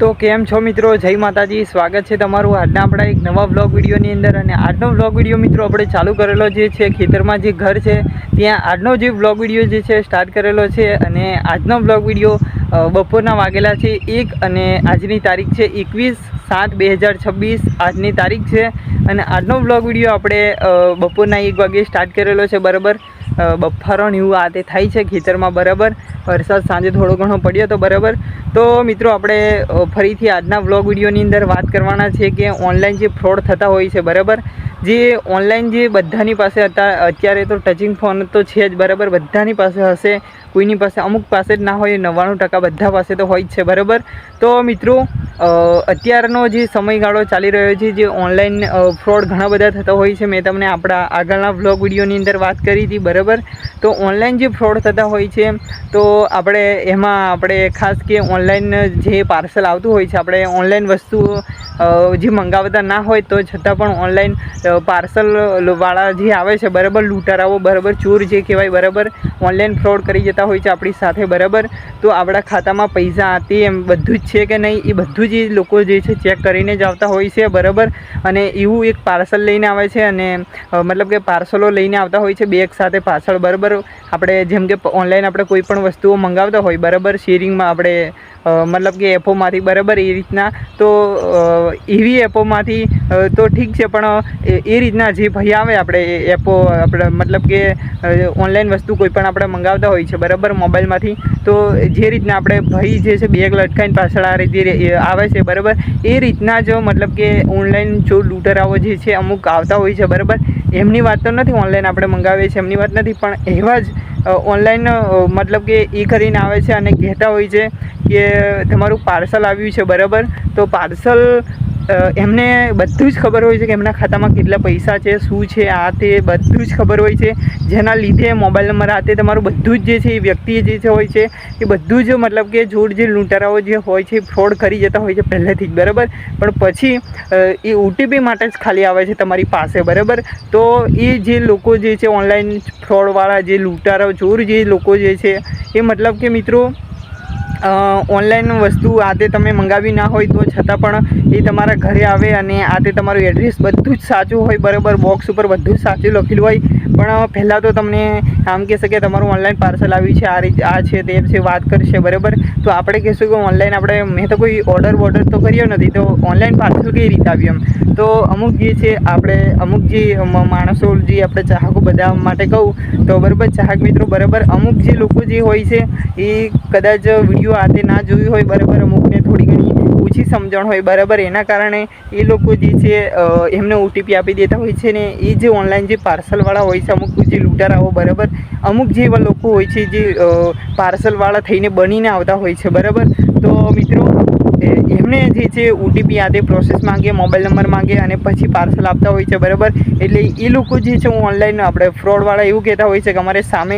તો કેમ છો મિત્રો, જય માતાજી। સ્વાગત છે તમારું આજના આપણા એક નવા વ્લોગ વિડીયોની અંદર। અને આજનો વ્લોગ વિડીયો મિત્રો આપણે ચાલુ કરેલો જે છે ખેતરમાં જે ઘર છે ત્યાં આજનો જે વ્લોગ વિડીયો જે છે સ્ટાર્ટ કરેલો છે। અને આજનો વ્લોગ વિડીયો બપોરના વાગેલા છે 1 અને આજની તારીખ છે 21/7/2026 આજની તારીખ છે। અને આજનો વ્લોગ વિડીયો આપણે બપોરના 1 વાગે સ્ટાર્ટ કરેલો છે બરાબર। બફારો ને એવું આ તે થાય છે ખેતરમાં બરાબર। વરસાદ સાંજે થોડો ઘણો પડ્યો તો બરાબર। તો મિત્રો આપણે ફરીથી આજના વ્લોગ વિડીયોની અંદર વાત કરવાના છે કે ઓનલાઈન જે ફ્રોડ થતા હોય છે બરાબર। જે ઓનલાઈન જે બધાની પાસે અત્યારે તો ટચિંગ ફોન તો છે જ બરાબર, બધાની પાસે હશે, કોઈની પાસે અમુક પાસે જ ના હોય, 99% બધા પાસે તો હોય જ છે બરાબર। તો મિત્રો અત્યારનો જે સમયગાળો ચાલી રહ્યો છે જે ઓનલાઈન ફ્રોડ ઘણા બધા થતા હોય છે, મેં તમને આપણા આગળના વ્લોગ વિડીયોની અંદર વાત કરી હતી બરાબર। તો ઓનલાઈન જે ફ્રોડ થતા હોય છે તો આપણે ખાસ કે ઓનલાઈન જે પાર્સલ આવતું હોય છે, આપણે ઓનલાઈન વસ્તુ જે મંગાવતા ના હોય તો છતાં પણ ઓનલાઈન પાર્સલવાળા જે આવે છે બરાબર, લૂંટારાઓ બરાબર, ચોર જે કહેવાય બરાબર, ઓનલાઈન ફ્રોડ કરી જતા હોય છે આપણી સાથે બરાબર। તો આપણા ખાતામાં પૈસા આતે એમ બધું જ છે કે નહીં એ બધું જ લોકો જે છે ચેક કરીને જ આવતા હોય છે બરાબર। અને એવું એક પાર્સલ લઈને આવે છે અને મતલબ કે પાર્સલો લઈને આવતા હોય છે બેગ સાથે પાછળ બરાબર। આપણે જેમ કે ઓનલાઈન આપણે કોઈ પણ વસ્તુઓ મંગાવતા હોય બરાબર, શેરિંગમાં આપણે મતલબ કે એપોમાંથી બરાબર, એ રીતના તો એવી એપોમાંથી તો ઠીક છે, પણ એ રીતના જે ભાઈ આવે આપણે એપો આપણે મતલબ કે ઓનલાઈન વસ્તુ કોઈ પણ આપણે મંગાવતા હોય છે બરાબર મોબાઈલમાંથી, તો જે રીતના આપણે ભાઈ જે છે બેગ લટકાઈને પાછળ આ રીતે આવે છે બરાબર, એ રીતના જ મતલબ કે ઓનલાઈન જો લૂંટરાઓ જે છે અમુક આવતા હોય છે બરાબર। એમની વાત તો નથી ઓનલાઈન આપણે મંગાવીએ છીએ એમની વાત નથી, પણ એવા જ ઓનલાઈન મતલબ કે એ કરીને આવે છે અને કહેતા હોય છે કે તમારું પાર્સલ આવ્યું છે બરાબર। તો પાર્સલ એમને બધું જ ખબર હોય છે કે એમના ખાતામાં કેટલા પૈસા છે, શું છે, આ તે બધું જ ખબર હોય છે, જેના લીધે મોબાઈલ નંબર આ તે તમારું બધું જ જે છે એ વ્યક્તિ જે છે હોય છે એ બધું જ મતલબ કે જોડ જે લૂંટારાઓ જે હોય છે ફ્રોડ કરી જતા હોય છે પહેલેથી જ બરાબર। પણ પછી એ OTP માટે જ ખાલી આવે છે તમારી પાસે બરાબર। તો એ જે લોકો જે છે ઓનલાઈન ફ્રોડવાળા જે લૂંટારાઓ ચોર જે લોકો જે છે એ મતલબ કે મિત્રો ઓનલાઈન વસ્તુ આતે તમે મંગાવી ના હોય તો છતાં પણ એ તમારા ઘરે આવે અને આતે તમારું એડ્રેસ બધું જ સાચું હોય બરાબર, બોક્સ ઉપર બધું જ સાચું લખેલું હોય, પણ પહેલાં તો તમને આમ કહેશે કે તમારું ઓનલાઈન પાર્સલ આવ્યું છે, આ રીતે આ છે તે છે વાત કરશે બરાબર। તો આપણે કહીશું કે ઓનલાઈન મેં તો કોઈ ઓર્ડર તો કર્યો નથી તો ઓનલાઈન પાર્સલ કઈ રીતે આવ્યું એમ। તો અમુક જે છે અમુક જે માણસો જે આપણે ચાહકો બધા માટે કહું તો બરાબર, ચાહક મિત્રો બરાબર, અમુક જે લોકો જે હોય છે એ કદાચ વિડીયો આતે ના જોયું હોય બરાબર, અમુકને થોડી ઘણી ઓછી સમજણ હોય બરાબર, એના કારણે એ લોકો જે છે એમને OTP આપી દેતા હોય છે ને એ જે ઓનલાઈન જે પાર્સલવાળા હોય છે અમુક જે લૂંટારાઓ બરાબર, અમુક જે એવા લોકો હોય છે જે પાર્સલવાળા થઈને બનીને આવતા હોય છે બરાબર। તો મિત્રો એમને જે છે OTP આતે પ્રોસેસ માંગે, મોબાઈલ નંબર માંગે અને પછી પાર્સલ આપતા હોય છે બરાબર। એટલે એ લોકો જે છે ઓનલાઈન આપણે ફ્રોડવાળા એવું કહેતા હોય છે કે અમારે સામે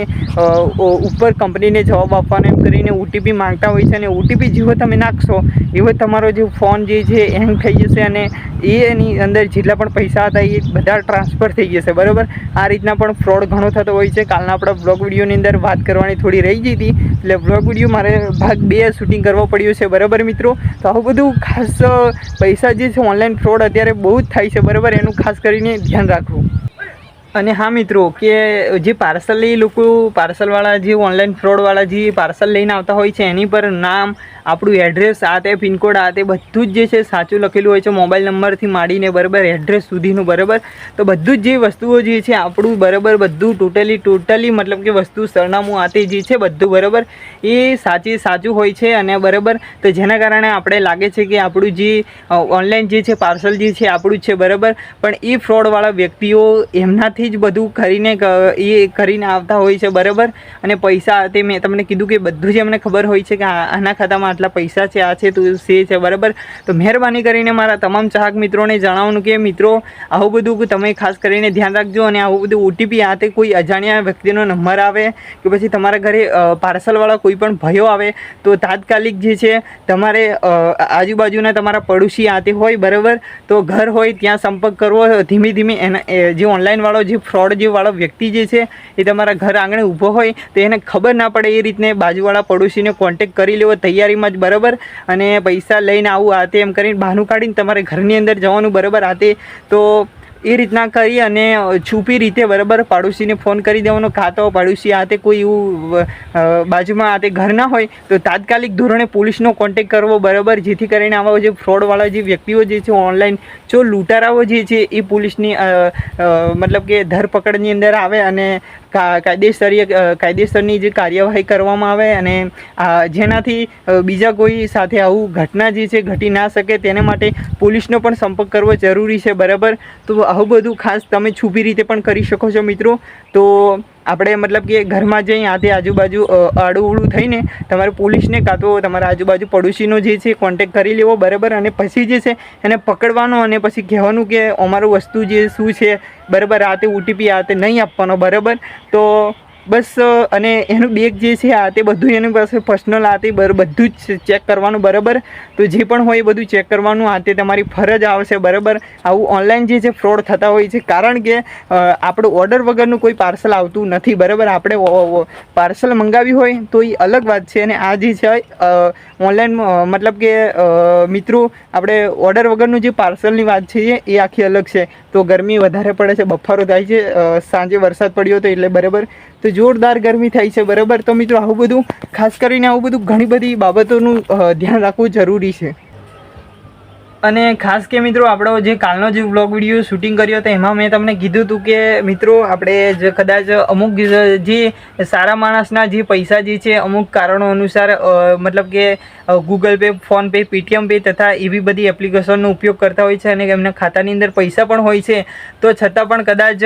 ઉપર કંપનીને જવાબ આપવાનો એમ કરીને OTP માંગતા હોય છે, અને OTP જેવો તમે નાખશો એવો તમારો જે ફોન જે છે હેંગ થઈ જશે અને એની અંદર જેટલા પણ પૈસા હતા એ બધા ટ્રાન્સફર થઈ જશે બરાબર। આ રીતના પણ ફ્રોડ ઘણો થતો હોય છે। કાલના આપણા બ્લોગ વિડીયોની અંદર વાત કરવાની થોડી રહી ગઈ હતી એટલે બ્લોગ વિડીયો મારે ભાગ 2 શૂટિંગ કરવો પડ્યું છે બરાબર મિત્રો। તો આવું બધું ખાસ પૈસા જે છે ઓનલાઈન ફ્રોડ અત્યારે બહુ જ થાય છે બરાબર, એનું ખાસ કરીને ધ્યાન રાખવું। અને હા મિત્રો, કે જે પાર્સલવાળા જે ઓનલાઈન ફ્રોડવાળા જે પાર્સલ લઈને આવતા હોય છે એની પર નામ, આપણું એડ્રેસ આ તે પિનકોડ આ તે બધું જ જે છે સાચું લખેલું હોય છે, મોબાઈલ નંબરથી માંડીને બરાબર એડ્રેસ સુધીનું બરાબર। તો બધું જ જે વસ્તુઓ જે છે આપણું બરાબર બધું ટોટલી મતલબ કે વસ્તુ સરનામું આ તે જે છે બધું બરાબર એ સાચું હોય છે અને બરાબર। તો જેના કારણે આપણે લાગે છે કે આપણું જે ઓનલાઈન જે છે પાર્સલ જે છે આપણું જ છે બરાબર, પણ એ ફ્રોડવાળા વ્યક્તિઓ એમનાથી જ બધું કરીને આવતા હોય છે બરાબર। અને પૈસા તે મેં તમને કીધું કે બધું જ એમને ખબર હોય છે કે આના ખાતામાં આટલા પૈસા છે, આ છે તો છે બરાબર। તો મહેરબાની કરીને મારા તમામ ચાહક મિત્રોને જણાવવાનું કે મિત્રો આવું બધું તમે ખાસ કરીને ધ્યાન રાખજો, અને આવું બધું OTP આતે કોઈ અજાણ્યા વ્યક્તિનો નંબર આવે કે પછી તમારા ઘરે પાર્સલવાળા કોઈ પણ ભાઈઓ આવે તો તાત્કાલિક જે છે તમારે આજુબાજુના તમારા પડોશી આતે હોય બરાબર, તો ઘર હોય ત્યાં સંપર્ક કરવો ધીમે ધીમે. એના જે ઓનલાઈનવાળો જે ફ્રોડ જે વાળો વ્યક્તિ જે છે એ તમારા ઘર આંગણે ઊભો હોય તો એને ખબર ના પડે એ રીતને બાજુવાળા પડોશીને કોન્ટેક્ટ કરી લેવો તૈયારીમાં જ, બરાબર. અને પૈસા લઈને આવું આ તે એમ કરીને બહાનું કાઢીને તમારે ઘરની અંદર જવાનું, બરાબર. આ તે તો એ રીતના કરી અને છુપી રીતે, બરાબર, પાડોશીને ફોન કરી દેવાનો. કાં તો પાડોશી આ તે કોઈ એવું બાજુમાં આ તે ઘર ના હોય તો તાત્કાલિક ધોરણે પોલીસનો કોન્ટેક્ટ કરવો, બરાબર. જેથી કરીને આવા જે ફ્રોડવાળા જે વ્યક્તિઓ જે છે ઓનલાઈન જો લૂંટારાઓ જે છે એ પોલીસની મતલબ કે ધરપકડની અંદર આવે અને કાયદેસરની જે કાર્યવાહી કરવામાં આવે અને જેનાથી બીજા કોઈ સાથે આવું ઘટના જે છે ઘટી ના શકે તેને માટે પોલીસનો પણ સંપર્ક કરવો જરૂરી છે, બરાબર. તો આવું બધું ખાસ તમે છુપી રીતે પણ કરી શકો છો મિત્રો. તો આપણે મતલબ કે ઘરમાં જઈ આતે આજુબાજુ આડું થઈને તમારે પોલીસને કાં તો તમારા આજુબાજુ પડોશીનો જે છે કોન્ટેક્ટ કરી લેવો, બરાબર. અને પછી જે છે એને પકડવાનો અને પછી કહેવાનું કે અમારું વસ્તુ જે શું છે, બરાબર, આ તે OTP આ તે નહીં આપવાનો, બરાબર. તો બસ અને એનું બેગ જે છે આ તે બધું એની પાસે પર્સનલ આ તે બધું જ ચેક કરવાનું, બરાબર. તો જે પણ હોય એ બધું ચેક કરવાનું, આ તે તમારી ફરજ આવશે, બરાબર. આવું ઓનલાઈન જે છે ફ્રોડ થતા હોય છે કારણ કે આપણું ઓર્ડર વગરનું કોઈ પાર્સલ આવતું નથી, બરાબર. આપણે પાર્સલ મંગાવ્યું હોય તો એ અલગ વાત છે અને આ જે છે ઓનલાઈન મતલબ કે મિત્રો આપણે ઓર્ડર વગરનું જે પાર્સલની વાત છે એ આખી અલગ છે. તો ગરમી વધારે પડે છે, બફારો થાય છે, સાંજે વરસાદ પડ્યો હતો એટલે, બરાબર. તો જોરદાર ગરમી થાય છે, બરાબર. તો મિત્રો આવું બધું ખાસ કરીને આવું બધું ઘણી બધી બાબતોનું ધ્યાન રાખવું જરૂરી છે. અને ખાસ કે મિત્રો આપણો જે કાલનો જે વ્લોગ વિડીયો શૂટિંગ કર્યો હતો એમાં મેં તમને કીધું હતું કે મિત્રો આપણે જે કદાચ અમુક જે સારા માણસના જે પૈસા જે છે અમુક કારણો અનુસાર મતલબ કે Google pay, PhonePe, Paytm pay તથા એવી બધી એપ્લિકેશનનો ઉપયોગ કરતા હોય છે અને એમના ખાતાની અંદર પૈસા પણ હોય છે, તો છતાં પણ કદાચ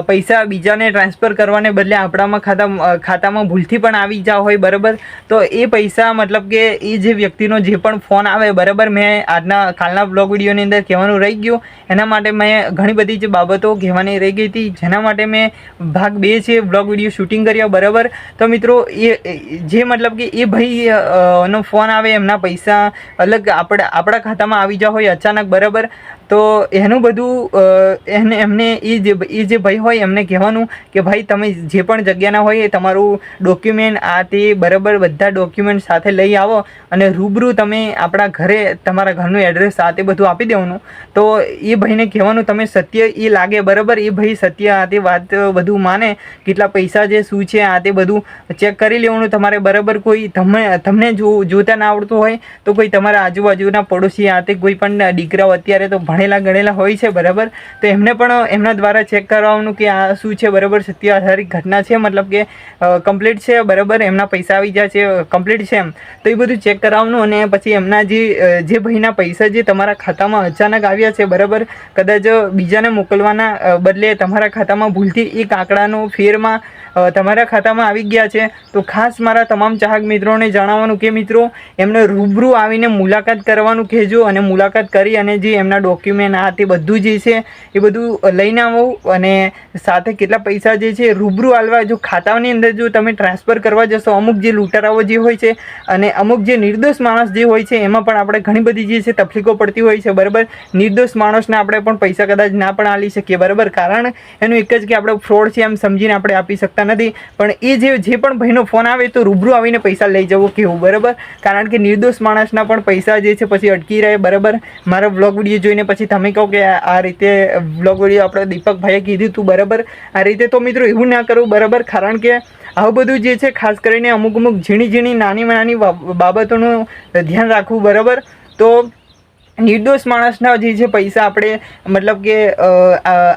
પૈસા બીજાને ટ્રાન્સફર કરવાને બદલે આપણામાં ખાતામાં ભૂલથી પણ આવી ગયા હોય, બરાબર. તો એ પૈસા મતલબ કે એ જે વ્યક્તિનો જે પણ ફોન આવે, બરાબર, મેં કાલના બ્લોગ વિડીયોની અંદર કહેવાનું રહી ગયું એના માટે મેં ઘણી બધી જે બાબતો કહેવાની રહી ગઈ હતી જેના માટે મેં ભાગ 2 છે બ્લોગ વિડીયો શૂટિંગ કર્યો, બરાબર. તો મિત્રો એ જે મતલબ કે એ ભાઈ નો ફોન આવે એમના પૈસા અલગ આપણા ખાતામાં આવી ગયા હોય અચાનક, બરાબર. તો એનું બધું એમને એ જે ભાઈ હોય એમને કહેવાનું કે ભાઈ તમે જે પણ જગ્યાના હોય એ તમારું ડોક્યુમેન્ટ આ તે બરાબર બધા ડોક્યુમેન્ટ સાથે લઈ આવો અને રૂબરૂ તમે આપણા ઘરે તમારા ઘરનું એડ્રેસ આ તે બધું આપી દેવાનું. તો એ ભાઈને કહેવાનું તમે સત્ય એ લાગે, બરાબર, એ ભાઈ સત્ય આ તે વાત બધું માને, કેટલા પૈસા છે શું છે આ તે બધું ચેક કરી લેવાનું તમારે, બરાબર. કોઈ તમને જોતા ના આવડતું હોય તો કોઈ તમારા આજુબાજુના પડોશી આ તે કોઈ પણ દીકરાઓ અત્યારે તો ભણેલા ગણેલા હોય છે, બરાબર. તો એમને પણ એમના દ્વારા ચેક કરવાનું કે આ શું છે, બરાબર, સત્ય આધારિત ઘટના છે, મતલબ કે કમ્પ્લીટ છે, બરાબર, એમના પૈસા આવી જાય છે, કમ્પ્લીટ છે એમ. તો એ બધું ચેક કરાવવાનું અને પછી એમના જે ભાઈના પૈસા જે તમારા ખાતામાં અચાનક આવ્યા છે, બરાબર, કદાચ બીજાને મોકલવાના બદલે તમારા ખાતામાં ભૂલથી એક આંકડાનો ફેરમાં તમારા ખાતામાં આવી ગયા છે, તો ખાસ મારા તમામ ચાહક મિત્રોને જણાવવાનું કે મિત્રો એમને રૂબરૂ આવીને મુલાકાત કરવાનું કહેજો અને મુલાકાત કરી અને જે એમના ડોક્યુમેન્ટ આ તે બધું જે છે એ બધું લઈને આવો અને સાથે કેટલા પૈસા જે છે રૂબરૂ આલવા. જો ખાતાની અંદર જો તમે ટ્રાન્સફર કરવા જશો, અમુક જે લૂંટારાઓ જે હોય છે અને અમુક જે નિર્દોષ માણસ જે હોય છે એમાં પણ આપણે ઘણી બધી જે છે તકલીફો પડતી હોય છે, બરાબર. નિર્દોષ માણસને આપણે પણ પૈસા કદાચ ના પણ આલી શકીએ, બરાબર. કારણ એનું એક જ કે આપણે ફ્રોડ છે એમ સમજીને આપણે આપી શકતા નથી, પણ એ જે પણ ભાઈનો ફોન આવે તો રૂબરૂ આવીને પૈસા લઈ જવું કેવું, બરાબર. કારણ કે નિર્દોષ માણસના પણ પૈસા જે છે પછી અટકી રહે, બરાબર. મારો બ્લોગ વિડીયો જોઈને પછી તમે કહો કે આ રીતે બ્લોગ વિડીયો આપણે દીપકભાઈએ કીધું હતું, બરાબર. આ રીતે તો મિત્રો એવું ના કરવું, બરાબર. કારણ કે આવું બધું જે છે ખાસ કરીને અમુક ઝીણી નાની બાબતોનું ધ્યાન રાખવું, બરાબર. તો નિર્દોષ માણસના જે છે પૈસા આપણે મતલબ કે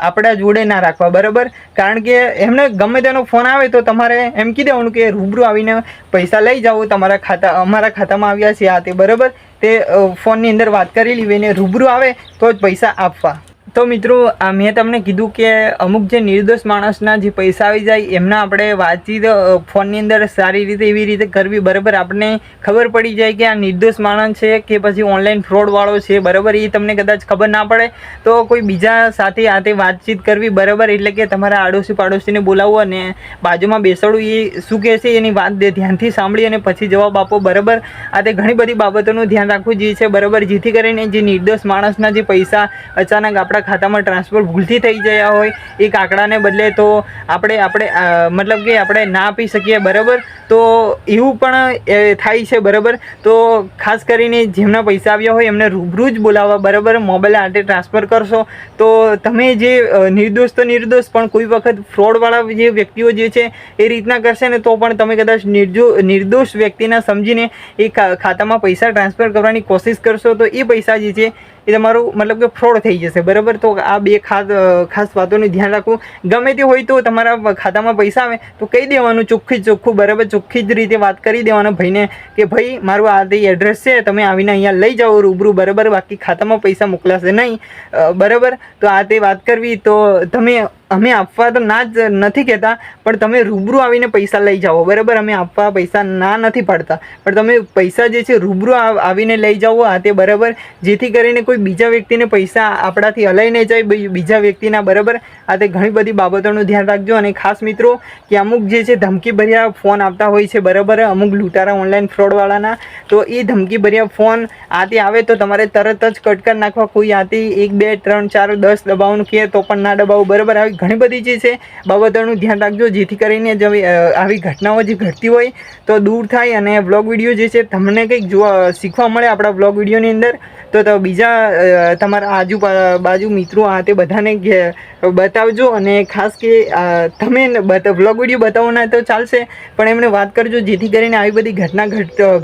આપણા જોડે ના રાખવા, બરાબર. કારણ કે એમને ગમે તેનો ફોન આવે તો તમારે એમ કહી દેવાનું કે રૂબરૂ આવીને પૈસા લઈ જાઓ, અમારા ખાતામાં આવ્યા છે આ તે, બરાબર. તે ફોનની અંદર વાત કરી લેવી, રૂબરૂ આવે તો જ પૈસા આપવા. તો મિત્રો મેં તમને કીધું કે અમુક જે નિર્દોષ માણસના જે પૈસા આવી જાય એમના આપણે વાતચીત ફોનની અંદર સારી રીતે એવી રીતે કરવી, બરાબર. આપણને ખબર પડી જાય કે આ નિર્દોષ માણસ છે કે પછી ઓનલાઈન ફ્રોડવાળો છે, બરાબર. એ તમને કદાચ ખબર ના પડે તો કોઈ બીજા સાથે આ તે વાતચીત કરવી, બરાબર. એટલે કે તમારા પાડોશીને બોલાવવું અને બાજુમાં બેસાડવું, એ શું કહે છે એની વાત ધ્યાનથી સાંભળી અને પછી જવાબ આપો, બરાબર. આ તે ઘણી બધી બાબતોનું ધ્યાન રાખવું જે છે, બરાબર. જેથી કરીને જે નિર્દોષ માણસના જે પૈસા અચાનક આપણા ખાતામાં ટ્રાન્સફર ભૂલથી થઈ ગયા હોય એક આંકડાને બદલે, તો આપણે મતલબ કે આપણે ના આપી શકીએ, બરાબર. તો એવું પણ થાય છે, બરાબર. તો ખાસ કરીને જેમના પૈસા આવ્યા હોય એમને રૂબરૂ જ બોલાવવા, બરાબર. મોબાઈલ આટે ટ્રાન્સફર કરશો તો તમે જે નિર્દોષ તો નિર્દોષ, પણ કોઈ વખત ફ્રોડવાળા જે વ્યક્તિઓ જે છે એ રીતના કરશે ને તો પણ તમે કદાચ નિર્દોષ વ્યક્તિના સમજીને એ ખાતામાં પૈસા ટ્રાન્સફર કરવાની કોશિશ કરશો તો એ પૈસા જે છે એ તમારું મતલબ કે ફ્રોડ થઈ જશે, બરાબર. તો આ બે ખાસ વાતોનું ધ્યાન રાખવું. ગમે તે હોય તો તમારા ખાતામાં પૈસા આવે તો કહી દેવાનું ચોખ્ખું, બરાબર. ચોખ્ખી જ રીતે વાત કરી દેવાના ભાઈને કે ભાઈ મારું આ તે એડ્રેસ છે, તમે આવીને અહીંયા લઈ જાઓ રૂબરૂ, બરાબર. બાકી ખાતામાં પૈસા મોકલાશે નહીં, બરાબર. તો આ તે વાત કરવી. તો અમે આપવા તો ના જ નથી કહેતા, પણ તમે રૂબરૂ આવીને પૈસા લઈ જાઓ, બરાબર. અમે આપવા પૈસા ના નથી પાડતા, પણ તમે પૈસા જે છે રૂબરૂ આવીને લઈ જાઓ આ તે, બરાબર. જેથી કરીને કોઈ બીજા વ્યક્તિને પૈસા આપણાથી હલાઈ નહીં જાય બીજા વ્યક્તિના, બરાબર. આ તે ઘણી બધી બાબતોનું ધ્યાન રાખજો. અને ખાસ મિત્રો કે અમુક જે છે ધમકીભર્યા ફોન આપતા હોય છે, બરાબર. અમુક લૂંટારા ઓનલાઈન ફ્રોડવાળાના, તો એ ધમકીભર્યા ફોન આથી આવે તો તમારે તરત જ કટ કરી નાખવા. કોઈ આથી 1 2 3 4 10 દબાવવાનું કહે તો પણ ના દબાવું, બરાબર. આવી ઘણી બધી જે છે બાબતોનું ધ્યાન રાખજો, જેથી કરીને જો આવી ઘટનાઓ જે ઘટતી હોય તો દૂર થાય અને વ્લોગ વિડીયો જે છે તમને કંઈક શીખવા મળે આપણા વ્લોગ વિડીયોની અંદર. તો બીજા તમારા આજુબાજુ મિત્રો આ તે બધાને બતાવજો. અને ખાસ કે તમે વ્લોગ વિડીયો બતાવવાના તો ચાલશે, પણ એમને વાત કરજો જેથી કરીને આવી બધી ઘટના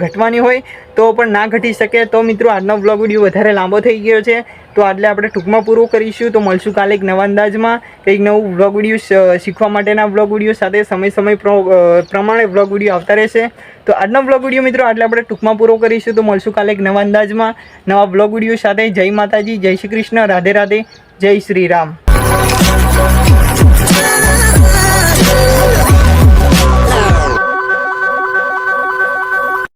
ઘટવાની હોય તો પણ ના ઘટી શકે. તો મિત્રો આજનો વ્લોગ વિડીયો વધારે લાંબો થઈ ગયો છે, તો આટલે આપણે ટૂંકમાં પૂરું કરીશું. તો મળશું કાલે એક નવા અંદાજમાં કંઈક નવું વ્લોગ વિડીયો શીખવા માટેના વ્લોગ વિડીયો સાથે સમય પ્રમાણે વ્લોગ વિડીયો આવતા રહેશે. તો આજનો વ્લોગ વિડીયો મિત્રો આટલે આપણે ટૂંકમાં પૂરો કરીશું. તો મળશું કાલે એક નવા અંદાજમાં નવા વ્લોગ વિડીયો સાથે. જય માતાજી, જય શ્રી કૃષ્ણ, રાધે રાધે, જય શ્રી રામ.